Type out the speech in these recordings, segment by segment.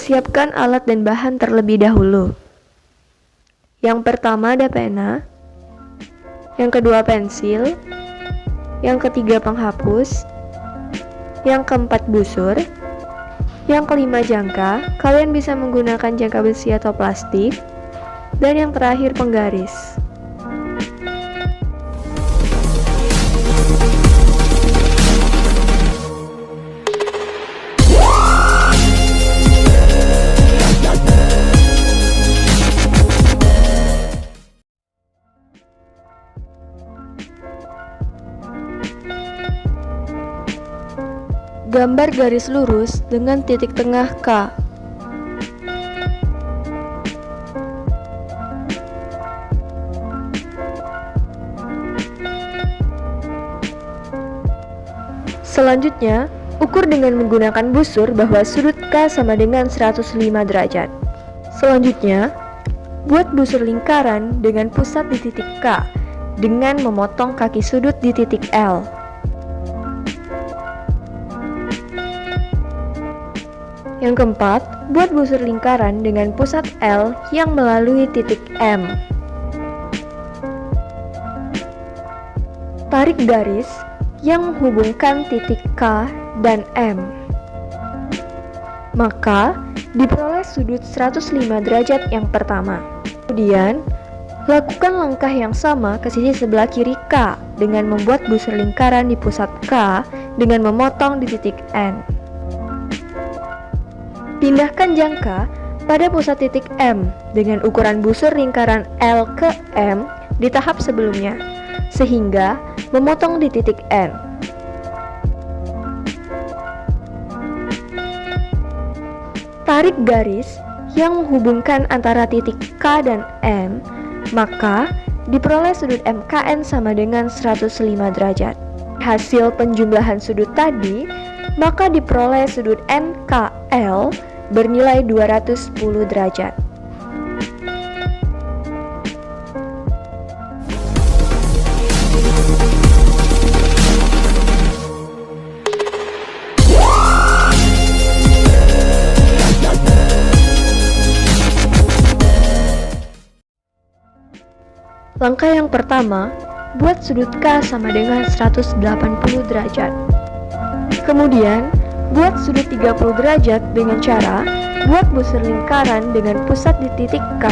Persiapkan alat dan bahan terlebih dahulu. Yang pertama ada pena, yang kedua pensil, yang ketiga penghapus, yang keempat busur, yang kelima jangka. Kalian bisa menggunakan jangka besi atau plastik, dan yang terakhir penggaris. Gambar garis lurus dengan titik tengah K. Selanjutnya, ukur dengan menggunakan busur bahwa sudut K sama dengan 105 derajat. Selanjutnya, buat busur lingkaran dengan pusat di titik K dengan memotong kaki sudut di titik L. Yang keempat, buat busur lingkaran dengan pusat L yang melalui titik M. Tarik garis yang menghubungkan titik K dan M. Maka, diperoleh sudut 105 derajat yang pertama. Kemudian, lakukan langkah yang sama ke sisi sebelah kiri K dengan membuat busur lingkaran di pusat K dengan memotong di titik N. Pindahkan jangka pada pusat titik M dengan ukuran busur lingkaran L ke M di tahap sebelumnya, sehingga memotong di titik N. Tarik garis yang menghubungkan antara titik K dan M, maka diperoleh sudut MKN sama dengan 105 derajat. Hasil penjumlahan sudut tadi, maka diperoleh sudut NKL bernilai 210 derajat. Langkah yang pertama, buat sudut K sama dengan 180 derajat. Kemudian, buat sudut 30 derajat dengan cara buat busur lingkaran dengan pusat di titik K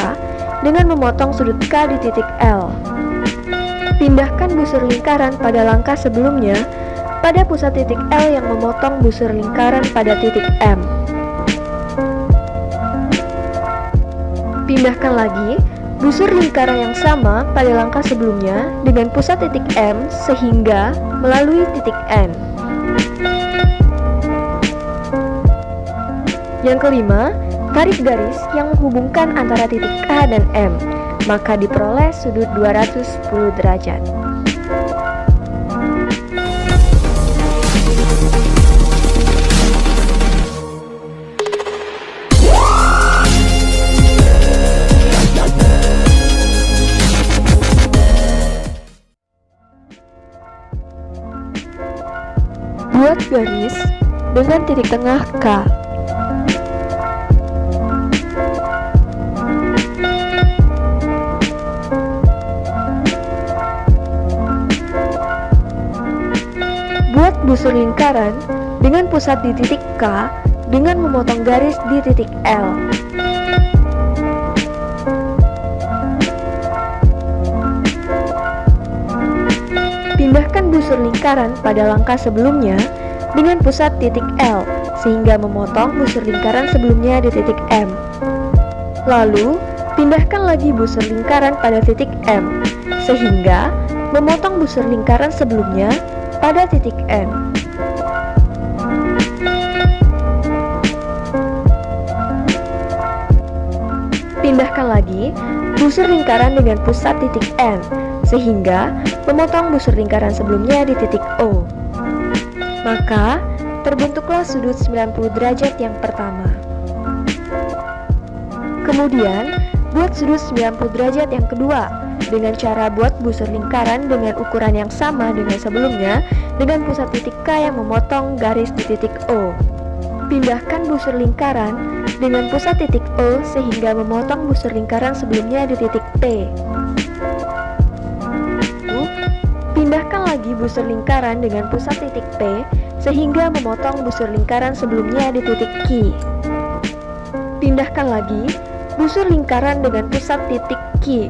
dengan memotong sudut K di titik L. Pindahkan busur lingkaran pada langkah sebelumnya pada pusat titik L yang memotong busur lingkaran pada titik M. Pindahkan lagi busur lingkaran yang sama pada langkah sebelumnya dengan pusat titik M sehingga melalui titik N. Yang kelima, tarik garis yang menghubungkan antara titik K dan M, maka diperoleh sudut 210 derajat. Buat garis dengan titik tengah K. Buat busur lingkaran dengan pusat di titik K dengan memotong garis di titik L. Pindahkan busur lingkaran pada langkah sebelumnya dengan pusat titik L sehingga memotong busur lingkaran sebelumnya di titik M. Lalu, pindahkan lagi busur lingkaran pada titik M sehingga memotong busur lingkaran sebelumnya pada titik N. Pindahkan lagi busur lingkaran dengan pusat titik N sehingga memotong busur lingkaran sebelumnya di titik O. Maka, terbentuklah sudut 90 derajat yang pertama. Kemudian, buat sudut 90 derajat yang kedua dengan cara buat busur lingkaran dengan ukuran yang sama dengan sebelumnya dengan pusat titik K yang memotong garis di titik O. Pindahkan busur lingkaran dengan pusat titik O sehingga memotong busur lingkaran sebelumnya di titik P. Pindahkan lagi busur lingkaran dengan pusat titik P sehingga memotong busur lingkaran sebelumnya di titik Q. Pindahkan lagi busur lingkaran dengan pusat titik Q.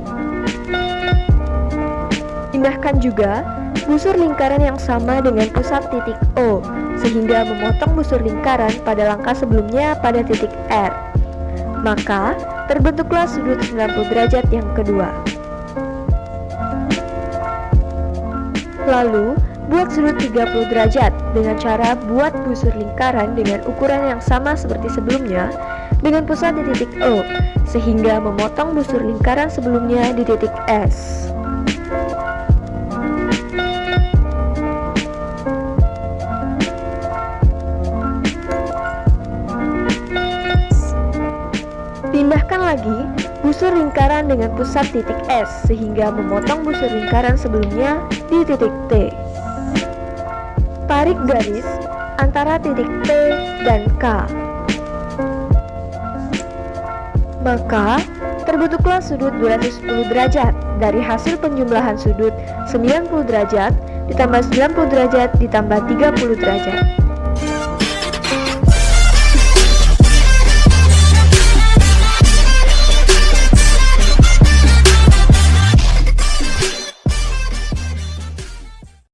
Pindahkan juga busur lingkaran yang sama dengan pusat titik O sehingga memotong busur lingkaran pada langkah sebelumnya pada titik R. Maka terbentuklah sudut 90 derajat yang kedua. Lalu, buat sudut 30 derajat dengan cara buat busur lingkaran dengan ukuran yang sama seperti sebelumnya dengan pusat di titik O, sehingga memotong busur lingkaran sebelumnya di titik S. Pindahkan lagi busur lingkaran dengan pusat titik S sehingga memotong busur lingkaran sebelumnya di titik T. Tarik garis antara titik T dan K. Maka terbentuklah sudut 210 derajat dari hasil penjumlahan sudut 90 derajat ditambah 90 derajat ditambah 30 derajat.